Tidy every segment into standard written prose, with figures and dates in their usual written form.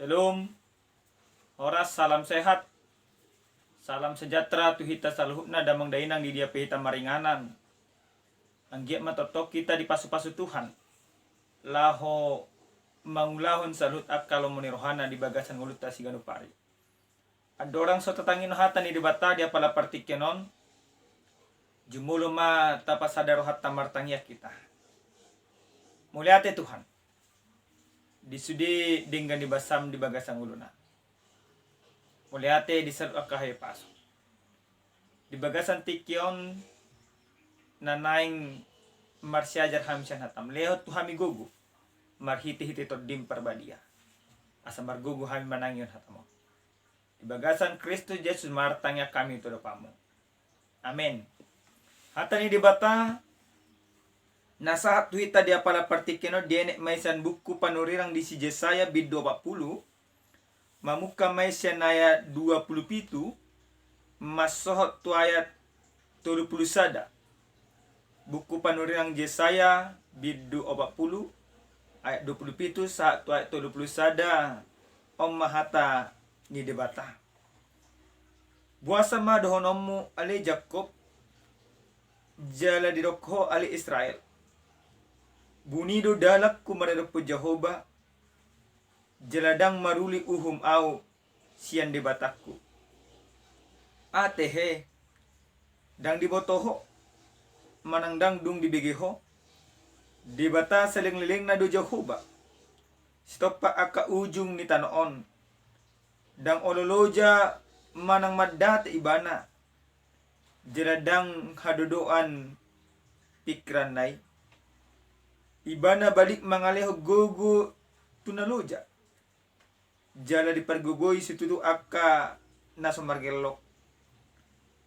Shalom, oras salam sehat, salam sejahtera tuhita saluhutna damang dainang di dia pihita maringanan. Anggiat matotok kita di pasu-pasu Tuhan. Laho mangulahon salut akalo munirohana di bagasan nguluta si ganupari. Adorang so tatangin hatan di debata dia pala partikenon. Jumulo ma tapasadaro hatta martangya kita. Muliate Tuhan. Disudi dengan dibasam di bagasan uluna. Muliate di salut akahay paso. Di bagasan tikyon nanaing marsyajar hamsyan hatam. Lehot tu hami gugu. Marhiti-hiti to dim perbadia. Asa margugu hami manangyon hatamo. Di bagasan Kristus Yesus martangya kami itu dopamu. Amin. Hatani dibata nasa tuhita dia pala partikeno dienek maisan buku panurirang di si Yesaya bid 20 mamuka maisan ayat 27 masohot tu ayat 30 sada buku panurirang Yesaya bid 20 ayat 27 saat tu ayat 30 sada om mahata ni debata buasa ma dohonomu ale Jakob jala dirokho ale Israel bunido dalak kumaradapo Jehovah jeladang maruli uhum au sian debataku atehe dang dibotoho manangdang dung dibigiho debata saling-liling na do Jehovah stoppa aka ujung ni tanoon dang ololoja manang madate ibana jeladang hadodoan pikran nai ibana balik mangaleho gogo tunaloja jala di pergogoy situtu akka naso margelok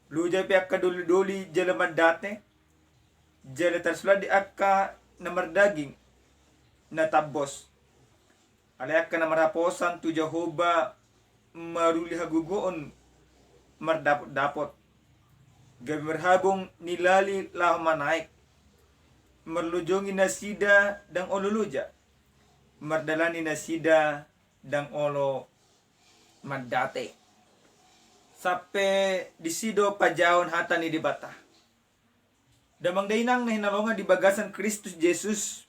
luja pi akka doli-doli jala madate jala tarsula di akka namardaging natabos alay akka namaraposan tu Jehovah maruli hagugoon mardapot-dapot gabi marhabong nilali laho manaik merlujongi nasida dang oluluja mardalani nasida dang olo mandate sape disido pajaon hata ni dibata damang dainang na hinalongan di bagasan Kristus Jesus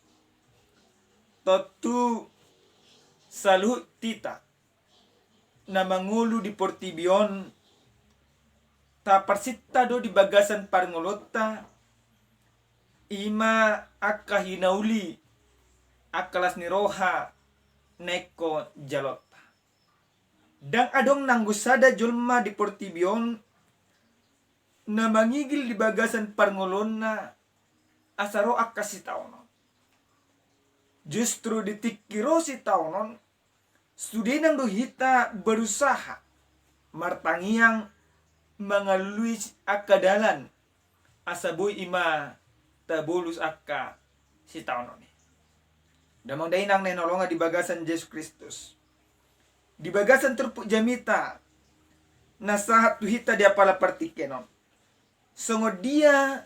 totu saluh tita na mangulu di portibion taparsita do di bagasan parngolota ima akka hinauli akalas ni roha neko jalota dang adong nanggusada julma di portibion na mangigil di bagasan parngolon na asaro akka si taonon justru ditikiro si taonon sudinang dohita berusaha martangiang mangalui akadalan asaboy ima tabulus akka si taon ni. Damang dainang nenolonga di bagasan Yesus Kristus. Di bagasan turpuk jamita nasahat tuhita dia pala partikenon. Songo dia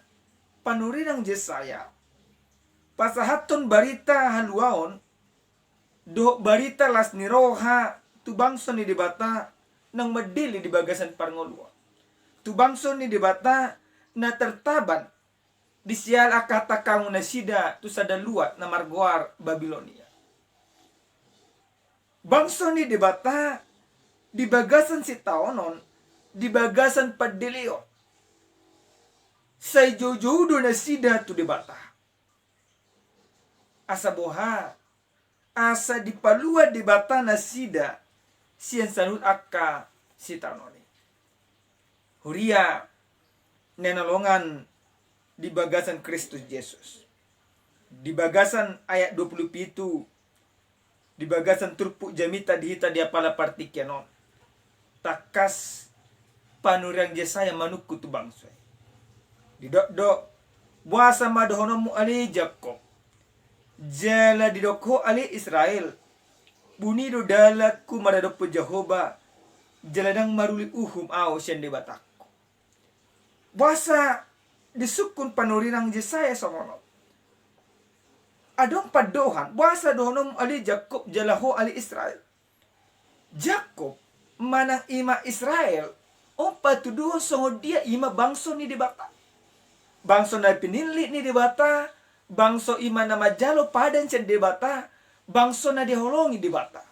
panurirang Yesaya. Pasahaton barita haluaon do barita las niroha tubangson ni dibata nang medili di bagasan parngolua. Tubangson ni dibata na tertaban di sial akata kamu nasida tu sada luat na margoar Babilonia. Bangso ni debata di bagasan si taonon di bagasan padilio. Say jojodo nasida tu debata. Asa boha asa dipalua debata nasida sian salut akka si taononi. Huria nenolongan di bagasan Kristus Yesus. Di bagasan ayat 27. Di bagasan turpuk jamita dihita dia pala partikenon. Takas panurang Yesaya manukku tu bangsa. Di dok buasa madohonomu ali Jakob. Jala didoko ali Israel. Bunido dalaku madadopo Jehovah. Jaladang maruli uhum au sian debatakku. Buasa disukun panurinang Yesaya somono. Adong padohan, buasa dohonom ali Jakob jalaho ali Israel. Jakob manang ima Israel patuduh songo dia ima bangso ni dibata. Bangso na pinili ni dibata, bangso ima na majalo padan sen dibata, bangso na diholongi dibata.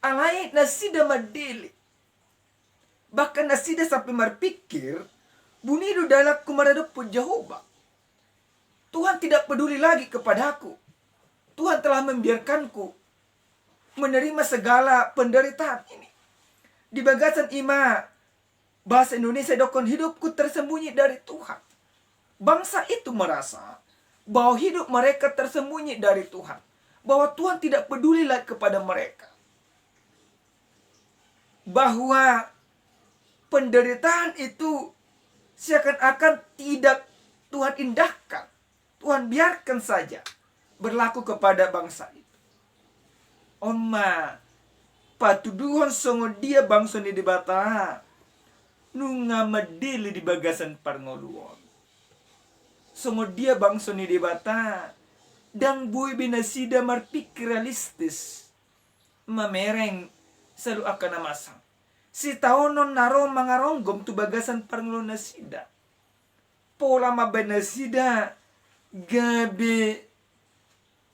Alai nasida madili. Bahkan nasida sampai berpikir, bunidu dalak kumaradupun Jehovah. Tuhan tidak peduli lagi kepadaku. Tuhan telah membiarkanku menerima segala penderitaan ini. Di bagasan ima bahasa Indonesia dokon hidupku tersembunyi dari Tuhan. Bangsa itu merasa bahwa hidup mereka tersembunyi dari Tuhan. Bahwa Tuhan tidak peduli lagi kepada mereka. Bahwa penderitaan itu seakan-akan tidak Tuhan indahkan. Tuhan biarkan saja berlaku kepada bangsa itu. Oma patuduhan songo dia bangsa ni dibata nunga medili di bagasan parngoluon. Songo dia bangsa ni dibata dan bui binasida marpikir realistis mamereng selalu akan namasang. Si taonon naro mangaronggom tu bagasan parngoluon nasida. Pola mabenasida gabe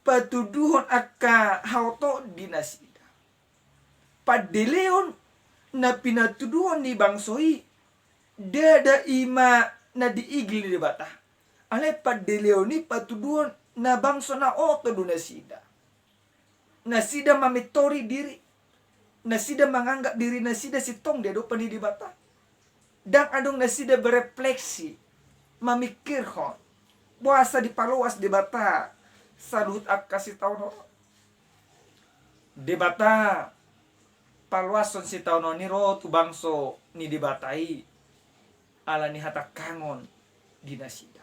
patuduhon akka hauto dinasida. Padeleon na pinatuduhon ni bangsoi dada ima na diigli di bata. Ale padeleon ni patuduhon na bangso na oto dunasida. Nasida mamitori diri. Nasida menganggap diri nasida si tong dia dopan di bata. Dan adong nasida berefleksi mamikirhon puasa di paluas di bata salut akasi tauno di bata paluason si tauno ni ro tu bangso ni dibatai ala ni hata kangon di nasida.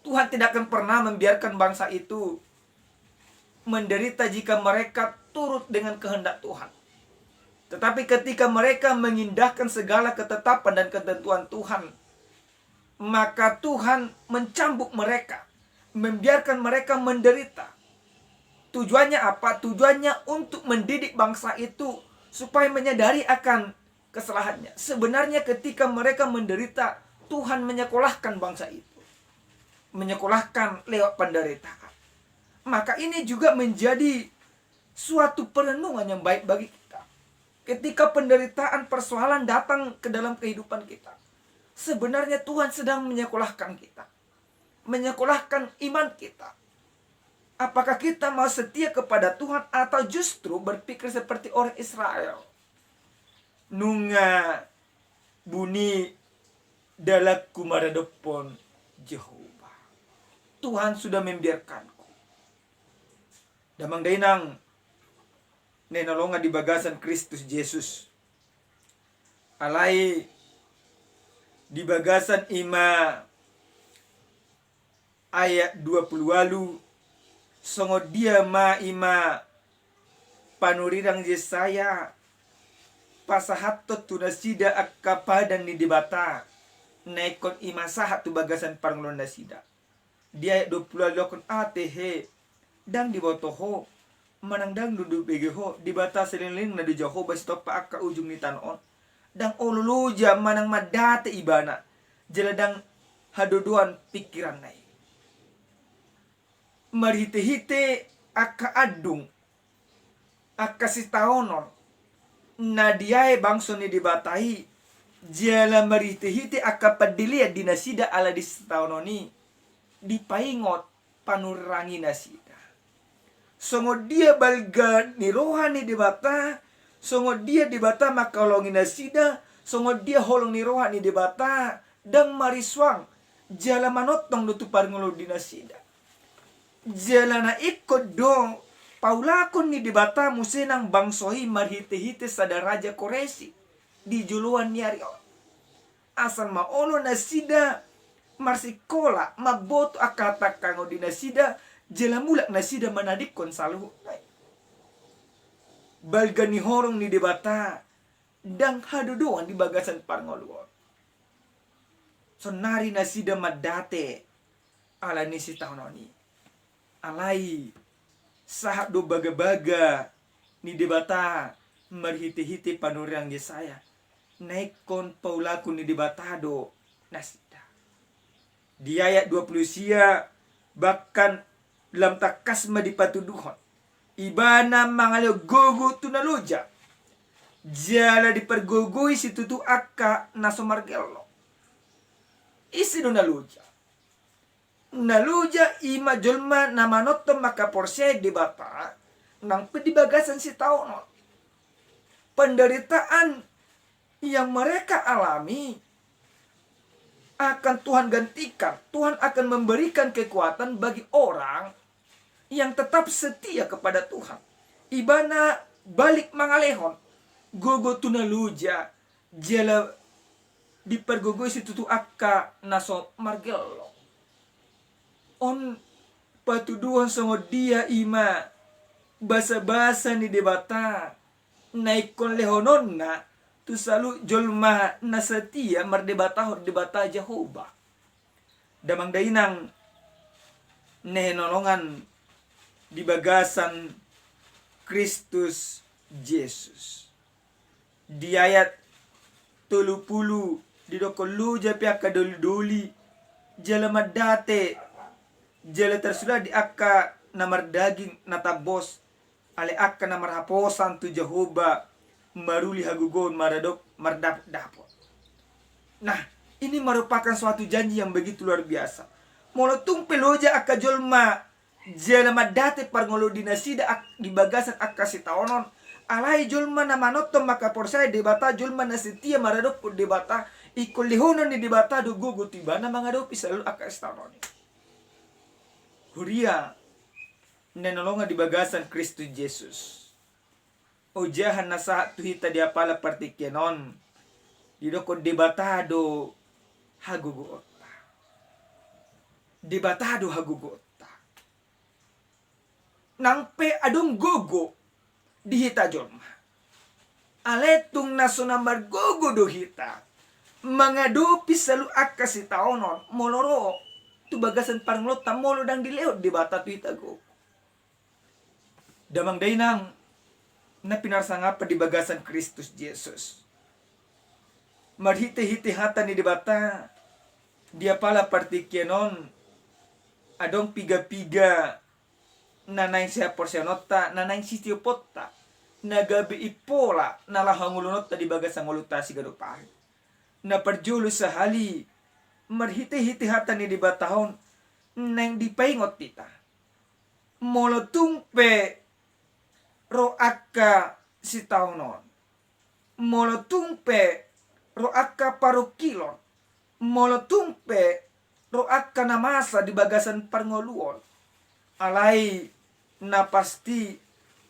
Tuhan tidak akan pernah membiarkan bangsa itu menderita jika mereka turut dengan kehendak Tuhan. Tetapi ketika mereka mengindahkan segala ketetapan dan ketentuan Tuhan, maka Tuhan mencambuk mereka, membiarkan mereka menderita. Tujuannya apa? Tujuannya untuk mendidik bangsa itu supaya menyadari akan kesalahannya. Sebenarnya ketika mereka menderita, Tuhan menyekolahkan bangsa itu. Menyekolahkan lewat penderitaan. Maka ini juga menjadi suatu perenungan yang baik bagi kita. Ketika penderitaan persoalan datang ke dalam kehidupan kita, sebenarnya Tuhan sedang menyekolahkan kita. Menyekolahkan iman kita. Apakah kita mau setia kepada Tuhan atau justru berpikir seperti orang Israel? Nunga buni dalak kumaradopon Jehovah. Tuhan sudah membiarkanku. Damang dainang nenolonga di bagasan Kristus Yesus. Alai di bagasan ima ayat 28 songo dia ma ima panurirang Yesaya pasahatot tunasida akapadan ni dibata naikon ima sahat tu bagasan parngulon nasida. Dia ayat 28 atehe dang dibotoho manangdang duduk begeho dibata seliling na di Jehovah stop pa akka ujung ni tanon. Dan oluluja manang madate ibana jeladang hadodoan pikiran nai. Marhite-hite akka adung akka sitaonon nadiae bangso ni dibatai jela marhite-hite akka padilia dinasida ala di sitaononi dipaingot panurangi nasida. Songo dia balga ni rohani dibata. Songo dia dibata makalongi nasida, songo dia holong ni rohani dibata, dang mariswang jala manotong lutu parngolo di nasida. Jala na ikot dong paulakon ni dibata musenang bangsohi marhite-hite sada raja Koresi di juluan niari on. Asal maolo nasida marsikola maboto akata kango di nasida jala mulak nasida manadikon saluh. Balga ni horong ni debata dang haduduan di bagasan parngoluon. So nari nasida madate ala nisi tahunoni. Alai sahat do baga-baga ni debata marhiti-hiti panurang Yesaya. Naikon paulaku ni debatado nasida. Di ayat 20 sia bahkan dalam takasma di patuduhon. Ibana mangalo gogo tunaluja. Jala dipergogoi situ tu akka nasomargelo. Isi do naluja. Naluja ima jolma namanotto maka porse debata nang pedibagasan si taon. Penderitaan yang mereka alami akan Tuhan gantikan. Tuhan akan memberikan kekuatan bagi orang yang tetap setia kepada Tuhan. Ibana balik mangalehon. Gogo tunaluja. Jala dipergogoi situ tu akka naso margelo. On patuduhan songo dia ima. Basa-basa ni debata. Naikon lehononna. Tu selalu jolma nasetia merdebata debata Jehovah. Damang dainang nehenolongan di bagasan Kristus Yesus. Di ayat 30 di dokolu japia kadoli jala madate jala tersudah di akka namar daging natabos ale akka namar haposan tu Jehovah maruli hagugon mardap dapot. Nah, ini merupakan suatu janji yang begitu luar biasa. Molotung peloja akka jolma jala madate parngolo dinasida di bagasan akka sitaonon alai jolma namanotto maka porsai debata jolma nasetia maradop debata ikol lihonon ni debata do gugu tibana mangadopi selalu akka sitaonon. Huria nenolonga di bagasan Kristus Yesus. Ujahan nasa tuhita dia pala partikyanon. Didoko debatado haguguota. Debatado haguguota. Nangpe adong gogo dihita jolma. Aletung nasunamar gogo do hita. Mangadopi selalu akasi taonon. Moloro. Tu bagasan parnglota molo dang dileot debata tuhita go. Damang dainang na pinarsangapa di bagasan Kristus Yesus. Marhite-hite hata ni debata dia pala partikyanon adong piga-piga nanay siya porsyonota nanay sitiopotta nagabi ipola nalahangulunota di bagasan nguluta si gadupahin na perjulu sa hali marhite-hite hata ni debatahon nang dipaingot tita molotungpe ro akka si taunon molotungpe ro akka parukilon molotungpe ro akka namasa di bagasan parngoluon alai na pasti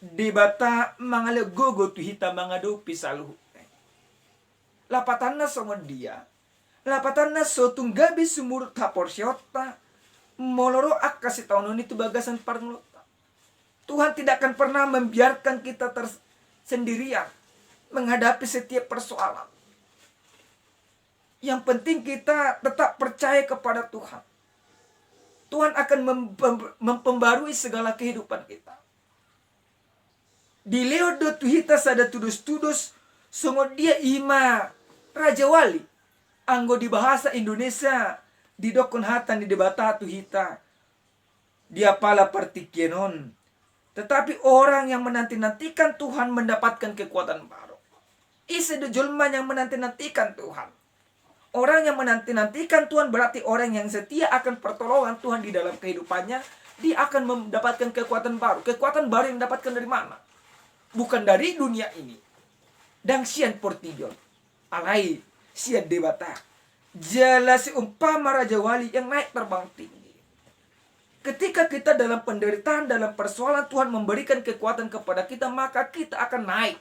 debata mangale gogo tu hita mangadopi saluh lapatan na songon dia lapatan na so tunggabi sumur taporsyota moloro akka si taunon itu bagasan parngoluon. Tuhan tidak akan pernah membiarkan kita sendirian menghadapi setiap persoalan. Yang penting kita tetap percaya kepada Tuhan. Tuhan akan memperbarui segala kehidupan kita. Di leodo tuhita sada tudus-tudus songo dia ima Raja Wali. Anggo di bahasa Indonesia di dokon hatan di debata tuhita. Dia pala partikyenon. Tetapi orang yang menanti-nantikan Tuhan mendapatkan kekuatan baru. Isi dejolman yang menanti-nantikan Tuhan. Orang yang menanti-nantikan Tuhan berarti orang yang setia akan pertolongan Tuhan di dalam kehidupannya. Dia akan mendapatkan kekuatan baru. Kekuatan baru yang didapatkan dari mana? Bukan dari dunia ini. Dan sian portijon. Alai sian debata. Jelas umpama Raja Wali yang naik terbang tinggi. Ketika kita dalam penderitaan, dalam persoalan, Tuhan memberikan kekuatan kepada kita, maka kita akan naik.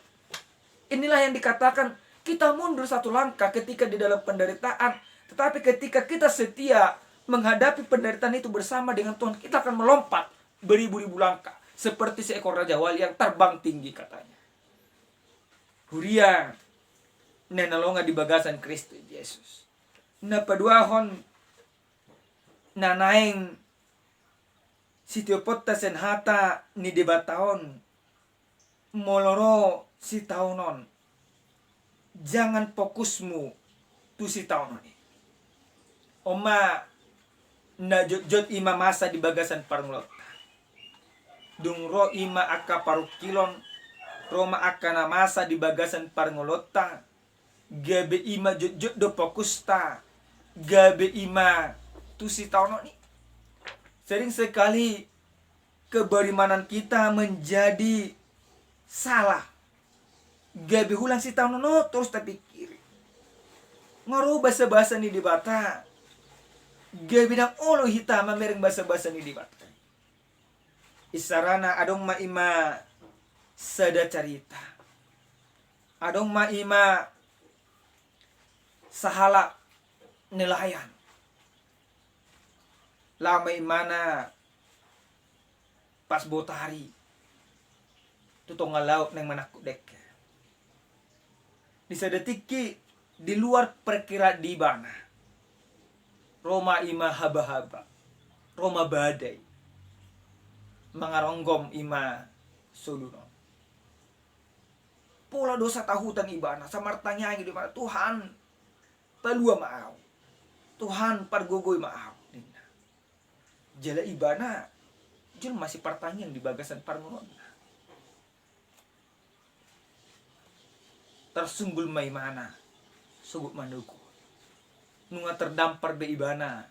Inilah yang dikatakan, kita mundur satu langkah ketika di dalam penderitaan. Tetapi ketika kita setia menghadapi penderitaan itu bersama dengan Tuhan, kita akan melompat beribu-ribu langkah. Seperti seekor Raja Wali yang terbang tinggi katanya. Huria nenalonga di bagasan Kristus Yesus. Napaduahon nanaing sitiopotta sen hata ni debatahon moloro si taunon. Jangan fokusmu tu si taunon ni. Oma na jot ima masa di bagasan parngulot. Dung ro ima aka parukilon Roma akana masa di bagasan parngolota. Gabe ima jot do fokusta. Gabe ima tu si taunon ni. Sering sekali keberimanan kita menjadi salah. Gabe hulang si taunon terus tapi kiri. Ngaro basa-basa ni di bata. Gabe dang olo hita mamereng basa-basa ni di bata. Isarana adong maima sada carita. Adong maima sahala nelayan. Lama imana pas botari tutong laut nang manakudek. Di sadetiki di luar perkira di bana. Roma ima haba-haba. Roma badai. Mangaronggom ima sulunon. Pola dosa tahutan ibana samartanya gitu mana Tuhan palua maaw. Tuhan pargogoy maaw. Jala ibana jul masih pertanyaan di bagasan parngunon. Tersunggul may mana sugut manuku. Nunga terdampar be ibana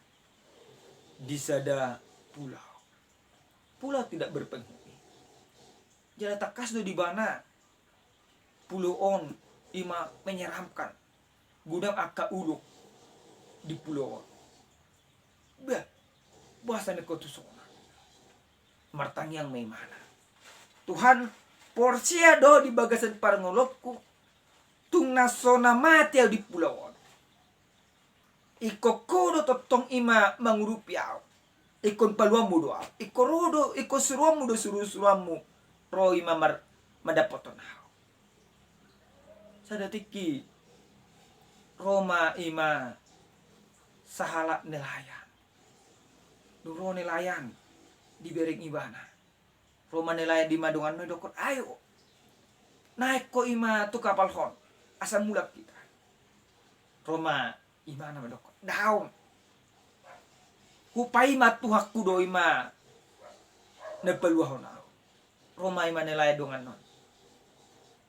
di sada pulau. Pulau tidak berpenghuni. Jala takas do di bana pulau on ima menyeramkan. Gudang aka uluk di pulau on. Bah, bahasa neko tusona. Martang yang may mana. Tuhan porsia do di bagasan parngolokku. Tung nasona mati di pulau on. Iko kodo totong ima mangurupiaw. Ikon paluamu doa. Iko rodo, iko suruamu do suruamu. Ro ima madapoton hao. Sadatiki Roma ima sahala nelayan. Duro nelayan di bereng ibana. Roma nelayan di madungan no dokon ayo. Naik ko ima tu kapal hon. Asal mulak kita. Roma imana madokon. Daun. Hupai matuhak kudo ima nepeluahon au. Roma ima nelayan dongan non.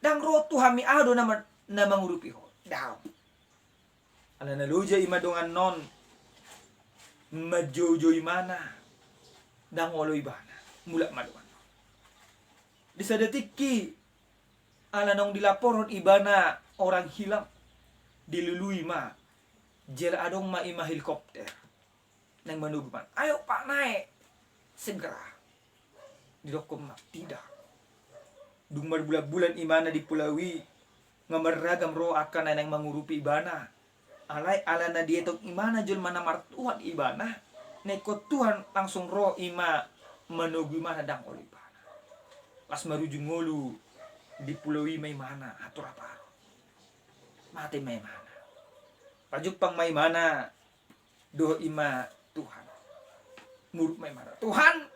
Dang ro tuhami ado nama ngurupi ho. Daun. Ala naluja ima dongan non. Majojo imana. Dang olo ibana. Mulak madongan. Di sadetiki ala nong dilaporon ibana orang hilang dilului ma. Jela adong ma ima helikopter. Nang manuguman. Ayo pak naik. Segera. Didokom ma. Tidak. Dumar bulan-bulan imana di Pulawi. Ngamaragam ro akan nang mangurupi ibana. Alay ala na dietok imana jul mana martuhan ibana. Neko Tuhan langsung ro ima manugu imana dang ol ibana. Pas marujung ngolu di Pulawi may mana atur apa. Mati may mana. Pajuk pang may mana. Doh ima Tuhan. Muruk may mana. Tuhan.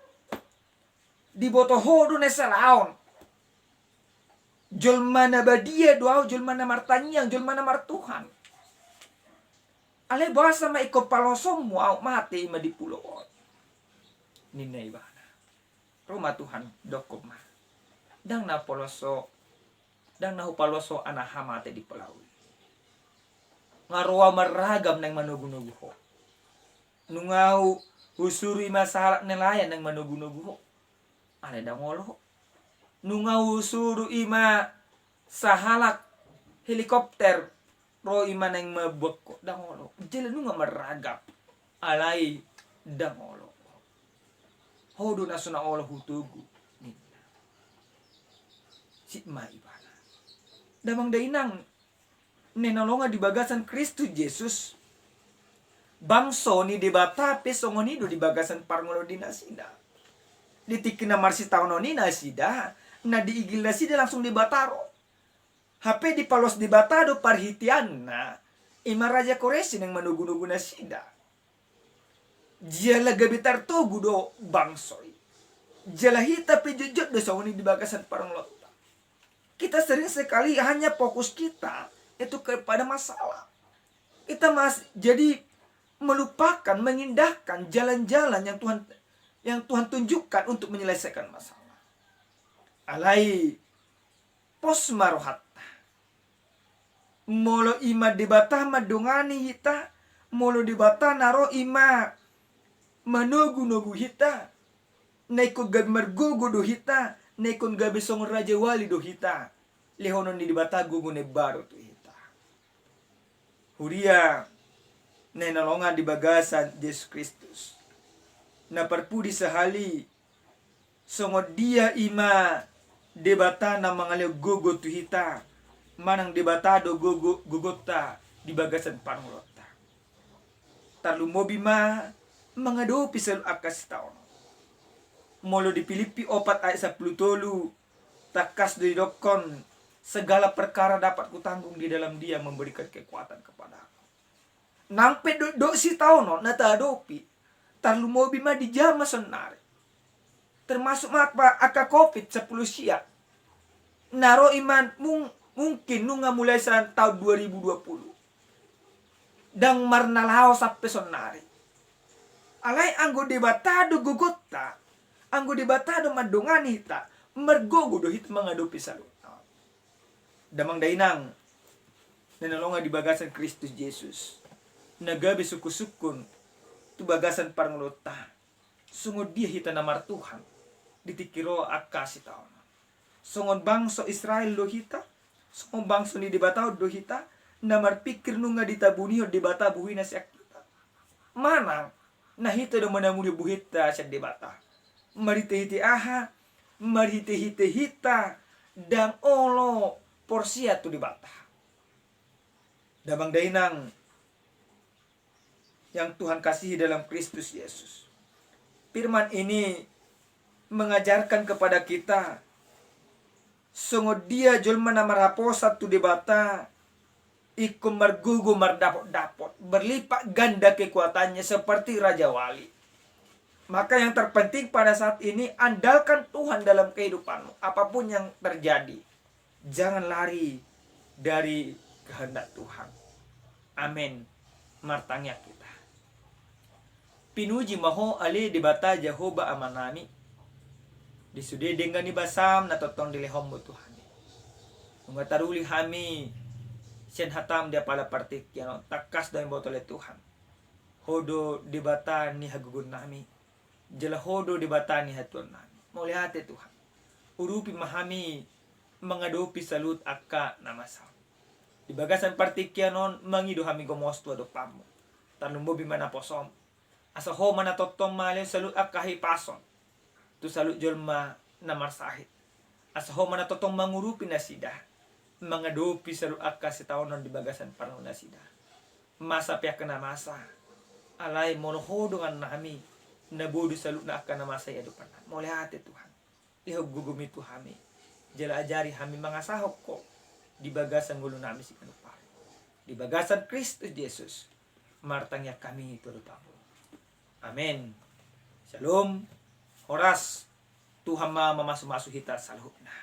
Di botoho do nesa laon. Jol mana badia doa. Jol mana martanyang. Jol mana martuhan. Ale bahasa ma iko palosom wow mati ima di pulau. Nina ibana. Rumah Tuhan dokom ma. Dang na poloso. Dang na hupaloso anaha mati di pulau. Ngaruwa maragam nang manugu-nugu ho. Nungau husuri masalah nelayan nang manugu-nugu ho. Ale dangolo ho. Nungau husuru ima sahalak helikopter ro ima nang mabeko dangolo. Jela nunga maragap. Alai dangolo. Hodo nasuna olo hutugu. Nina. Si ma ibana. Damang dainang nenolonga di bagasan Kristus Yesus. Bangso ni debata pesongonido di bagasan parngolo dinasida. Ditikina marsi tauno ni nasida. Na diigil nasida langsung dibataro. HP di palos dibatado parhitian na. Ima Raja Koresi yang manugu-nugu nasida. Jala gabitar to gudo bangsoy. Jala hita pejujut do sawani di bagasan parngolo. kita sering sekali hanya fokus kita itu kepada masalah. Kita jadi melupakan, mengindahkan jalan-jalan yang Tuhan tunjukkan untuk menyelesaikan masalah. Alai pos marohat. Molo ima debata madongani hita, molo debata naro ima manogu-nogu hita, naikon gabi margogo do hita, naikon gabi song raja wali do hita, lehonon di debata gugune baru tu hita. Huria nenalongan di bagasan Yesus Kristus. Na perpudi sehali songo dia ima debata na mangaleo gogo tu hita, manang debatado gogo gogota di bagasan panulota. Tarlumobi ma mangado pisel akas taon. Molo di Filipi 4 ayat 10 takas di dokon segala perkara dapat kutanggung di dalam Dia memberikan kekuatan kepada aku. Nampe do si taono natadopi tarlumobi ma di jama senari. Termasuk makpa aka Covid 10 siap. Naro iman mungkin nunga mulai tahun 2020. Dang marnalao sampai sonari. Alai anggo debatado gogota, anggo debatado madongani hita, mergogo do hit mengadopi salut. Damang dainang, nanalonga di bagasan Kristus Yesus. Nagabi suku-sukun, tu bagasan parangulota. Sungod dia hita namar Tuhan, ditikiro akasi taon. Sungon bangso Israel do hita, sungon bangso ni debatao do hita, namar pikir nunga ditabunio debata buhina siak kita. Mana? Nahita do manamuri buhita siak debata. Marite-hite aha, marite-hite hita, dan olo porsia tu debata. Damang dainang yang Tuhan kasihi dalam Kristus Yesus. Firman ini mengajarkan kepada kita sungguh dia julma namaraposa tu debata ikum margugu mardapot-dapot, berlipat ganda kekuatannya seperti Raja Wali. Maka yang terpenting pada saat ini, andalkan Tuhan dalam kehidupanmu. Apapun yang terjadi, jangan lari dari kehendak Tuhan. Amin. Martangnya kita. Pinuji maho ali debata Jehovah amanami. Disude dengan ibasam na totong dilehom mo Tuhan. Ungataruli hami sen hatam dia pala partik yan takas dalam botole Tuhan. Hodo debata ni hagugun nami. Jala hodo debata ni hatuan nami. Mauliate Tuhan. Urupi mahami mengadopi salut akka namasam. Di bagasan partikyanon mangido hami gomosto do pamo. Tanumbo bimana posom. Asa ho mana totong male salut akka hipason. Tu salut jolma namarsahit. Asa ho mana totong mangurupi nasida. Mengadopi salut akka setaonon di bagasan panahon nasida. Masa pihak kena masa. Alai monohodo ngan nami. Nabodo salut na akka namasa ya depan. Mole hati Tuhan. Ihog gugumi tu hami. Jala ajari hami mangasahok ko. Di bagasan gulo namin si kanupari. Di bagasan Kristus Yesus. Martangya kami ito lupabo. Amen. Shalom. Horas. Tuhan mamasu-masu hita sa luhod na.